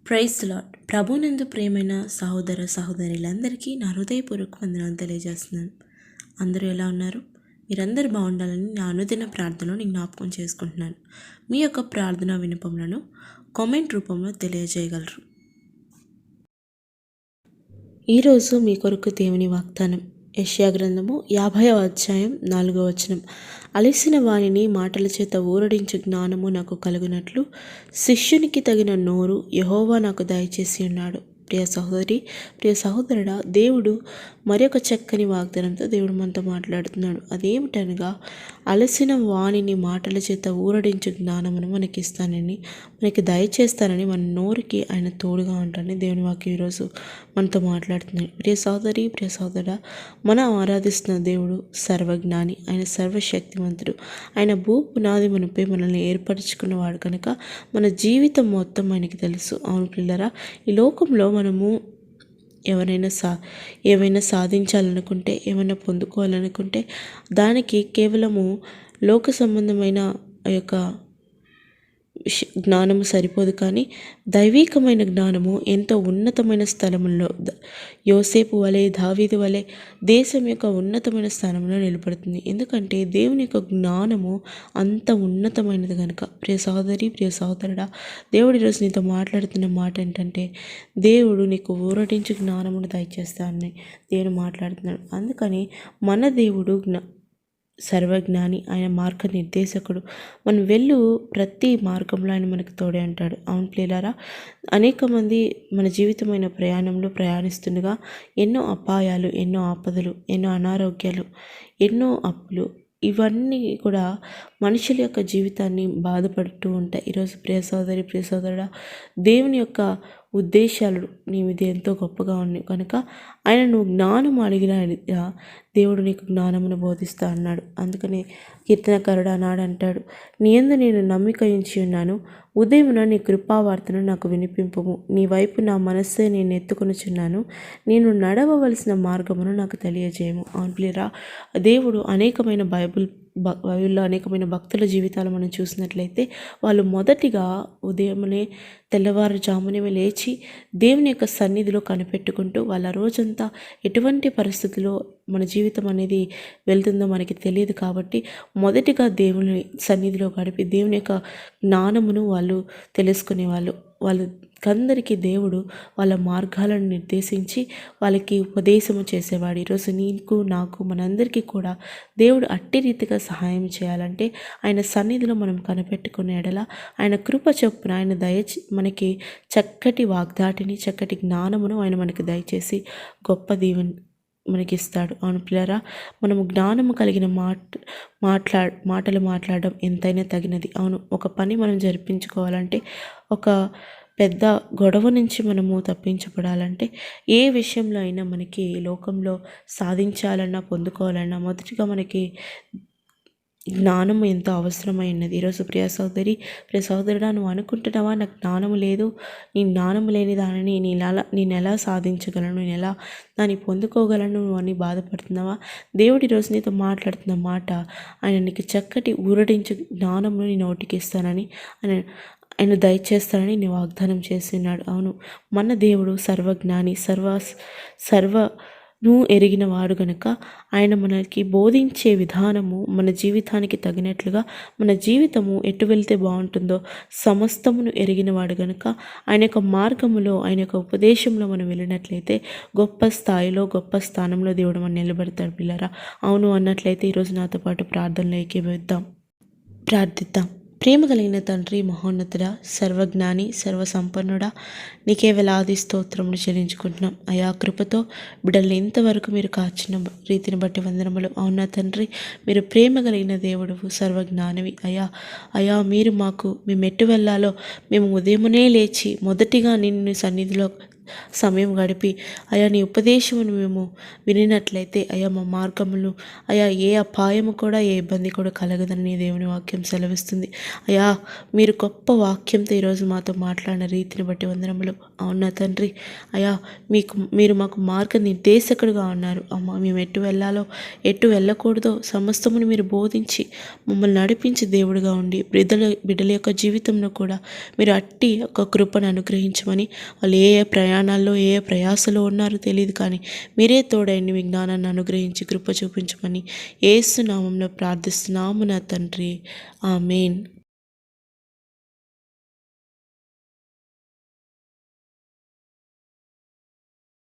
Praise lord. ప్రభునందు ప్రియమైన సహోదర సహోదరులందరికీ నా హృదయపూర్వక వందనాలు తెలియజేస్తున్నాను. అందరూ ఎలా ఉన్నారు? మీరందరూ బాగుండాలని నా అనుదిన ప్రార్థనలో నేను జ్ఞాపకం చేసుకుంటున్నాను. మీ యొక్క ప్రార్థన విన్నపములను కామెంట్ రూపంలో తెలియజేయగలరు. ఈరోజు మీ కొరకు దేవుని వాగ్దానం యెషయా గ్రంథము 50వ అధ్యాయం 4వ వచనం. అలసిన వానిని మాటల చేత ఊరడించు జ్ఞానము నాకు కలుగునట్లు శిష్యునికి తగిన నోరు యెహోవా నాకు దయచేసి ఉన్నాడు. ప్రియ సహోదరి, ప్రియ సహోదరుడా, దేవుడు మరొక చక్కని వాగ్దానంతో దేవుడు మనతో మాట్లాడుతున్నాడు. అదేమిటనగా, అలసిన వాణిని మాటల చేత ఊరడించు జ్ఞానమును మనకిస్తానని, మనకి దయచేస్తానని, మన నోరుకి ఆయన తోడుగా ఉంటానని దేవుని వాక్యం ఈరోజు మనతో మాట్లాడుతున్నాడు. ప్రియ సహోదరి, ప్రియ సహోదరుడా, మనం ఆరాధిస్తున్న దేవుడు సర్వజ్ఞాని, ఆయన సర్వశక్తివంతుడు. ఆయన పునాది మనపై మనల్ని ఏర్పరచుకున్నవాడు కనుక మన జీవితం మొత్తం ఆయనకి తెలుసు. అవును పిల్లరా, ఈ లోకంలో మనము ఏమైనా సాధించాలనుకుంటే, ఏమైనా పొందుకోవాలనుకుంటే దానికి కేవలము లోక సంబంధమైన ఆ యొక్క జ్ఞానము సరిపోదు, కానీ దైవికమైన జ్ఞానము ఎంతో ఉన్నతమైన స్థలములో యోసేపు వలె, దావీదు వలె దేశం యొక్క ఉన్నతమైన స్థానంలో నిలబడుతుంది. ఎందుకంటే దేవుని యొక్క జ్ఞానము అంత ఉన్నతమైనది కనుక. ప్రియ సహోదరి, ప్రియ సహోదరుడా, దేవుడు ఈరోజు నీతో మాట్లాడుతున్న మాట ఏంటంటే, దేవుడు నీకు ఊరటించి జ్ఞానమును దయచేస్తానని దేవుడు మాట్లాడుతున్నాడు. అందుకని మన దేవుడు సర్వజ్ఞాని, ఆయన మార్గ నిర్దేశకుడు. మనం వెళ్ళు ప్రతి మార్గంలో ఆయన మనకు తోడే అంటాడు. అవును ప్రియులారా, అనేక మంది మన జీవితమైన ప్రయాణంలో ప్రయాణిస్తుండగా ఎన్నో అపాయాలు, ఎన్నో ఆపదలు, ఎన్నో అనారోగ్యాలు, ఎన్నో అప్పులు, ఇవన్నీ కూడా మనుషుల యొక్క జీవితాన్ని బాధపడుతూ ఉంటాయి. ఈరోజు ప్రియ సోదరి, ప్రియ సోదరుడా, దేవుని యొక్క ఉద్దేశాలు నీ మీద ఎంతో గొప్పగా ఉన్నాయి కనుక ఆయన నువ్వు జ్ఞానం అడిగిన దేవుడు నీకు జ్ఞానమును బోధిస్తా అన్నాడు. అందుకని కీర్తనకారుడు ఆనాడు అంటాడు, నీ యందు నేను నమ్మిక ఉంచి ఉన్నాను, ఉదయమున నీ కృపావార్తను నాకు వినిపింపుము, నీ వైపు నా మనస్సే నేను ఎత్తుకొనుచున్నాను, నేను నడవవలసిన మార్గమును నాకు తెలియజేయము. అవునులేరా, దేవుడు అనేకమైన బైబిల్లో అనేకమైన భక్తుల జీవితాలు మనం చూసినట్లయితే వాళ్ళు మొదటిగా ఉదయమునే తెల్లవారుజామునే లేచి దేవుని యొక్క సన్నిధిలో కనిపెట్టుకుంటూ వాళ్ళ రోజంతా ఎటువంటి పరిస్థితుల్లో మన జీవితం అనేది వెళ్తుందో మనకి తెలియదు. కాబట్టి మొదటిగా దేవుని సన్నిధిలో గడిపి దేవుని యొక్క జ్ఞానమును వాళ్ళు తెలుసుకునేవాళ్ళు. వాళ్ళకందరికీ దేవుడు వాళ్ళ మార్గాలను నిర్దేశించి వాళ్ళకి ఉపదేశము చేసేవాడు. ఈరోజు నీకు, నాకు, మనందరికీ కూడా దేవుడు అట్టి రీతిగా సహాయం చేయాలంటే ఆయన సన్నిధిలో మనం కనిపెట్టుకునే ఎడల ఆయన కృప చొప్పున ఆయన మనకి చక్కటి వాగ్దాటిని, చక్కటి జ్ఞానమును ఆయన మనకి దయచేసి గొప్ప దీవెన మనకిస్తాడు. అవును పిల్లరా, మనము జ్ఞానము కలిగిన మాటలు మాట్లాడడం ఎంతైనా తగినది. అవును, ఒక పని మనం జరిపించుకోవాలంటే, ఒక పెద్ద గొడవ నుంచి మనము తప్పించబడాలంటే, ఏ విషయంలో అయినా మనకి లోకంలో సాధించాలన్నా, పొందుకోవాలన్నా మొదటిగా మనకి జ్ఞానము ఎంతో అవసరమైనది. ఈరోజు ప్రియ సహోదరి, ప్రియ సహోదరుడా, నువ్వు అనుకుంటున్నావా, నాకు జ్ఞానము లేదు, నీ జ్ఞానము లేని దానిని నేను ఎలా సాధించగలను, నేను ఎలా దాన్ని పొందుకోగలను నువ్వు అని బాధపడుతున్నావా? దేవుడు ఈరోజు నీతో మాట్లాడుతున్న మాట, ఆయన నీకు చక్కటి ఊరడించే జ్ఞానమును నీ నోటికి ఇస్తానని ఆయన దయచేస్తానని నేను వాగ్దానం చేస్తున్నాడు. అవును, మన దేవుడు సర్వజ్ఞాని, సర్వను ఎరిగిన వాడు గనుక ఆయన మనకి బోధించే విధానము మన జీవితానికి తగినట్లుగా, మన జీవితము ఎటు వెళ్తే బాగుంటుందో సమస్తమును ఎరిగినవాడు గనుక ఆయన యొక్క మార్గములో, ఆయన యొక్క ఉపదేశంలో మనం వెళ్ళినట్లయితే గొప్ప స్థాయిలో, గొప్ప స్థానంలో దేవుడు మనం నిలబెడతాడు పిల్లరా. అవును అన్నట్లయితే ఈరోజు నాతో పాటు ప్రార్థనలో ఏకీభవిద్దాం, ప్రార్థిద్దాం. ప్రేమ కలిగిన తండ్రి, మహోన్నతుడా, సర్వజ్ఞాని, సర్వసంపన్నుడా, నీకే వేలాది స్తోత్రములు చెల్లించుకుంటున్నాం. అయా కృపతో బిడ్డల్ని ఇంతవరకు మీరు కాచిన రీతిని బట్టి వందనములు. అవునా తండ్రి, మీరు ప్రేమ కలిగిన దేవుడు, సర్వజ్ఞానివి. అయా మీరు మేము ఎటు వెళ్ళాలో మేము ఉదయమునే లేచి మొదటిగా నిన్ను సన్నిధిలో సమయం గడిపి అయా నీ ఉపదేశమును మేము వినినట్లయితే అయా మా మార్గములు అయా ఏ అపాయము కూడా ఏ ఇబ్బంది కూడా కలగదని నీ దేవుని వాక్యం సెలవిస్తుంది. అయా మీరు గొప్ప వాక్యంతో ఈరోజు మాతో మాట్లాడిన రీతిని బట్టి వందనములు. అవునా తండ్రి, అయా మీరు మాకు మార్గనిర్దేశకుడుగా ఉన్నారు. అమ్మ మేము ఎటు వెళ్ళాలో ఎటు వెళ్ళకూడదో సమస్తమును మీరు బోధించి మమ్మల్ని నడిపించి దేవుడిగా ఉండి బిడ్డల యొక్క జీవితంలో కూడా మీరు అట్టి ఒక కృపను అనుగ్రహించమని, వాళ్ళు ఏ ఏ ప్రయాణాల్లో ఏ ఏ ప్రయాసలో ఉన్నారో తెలియదు కానీ మీరే తోడైండి, మీ జ్ఞానాన్ని అనుగ్రహించి కృప చూపించమని యేసు నామంలో ప్రార్థిస్తున్నాము నా తండ్రి. ఆమేన్.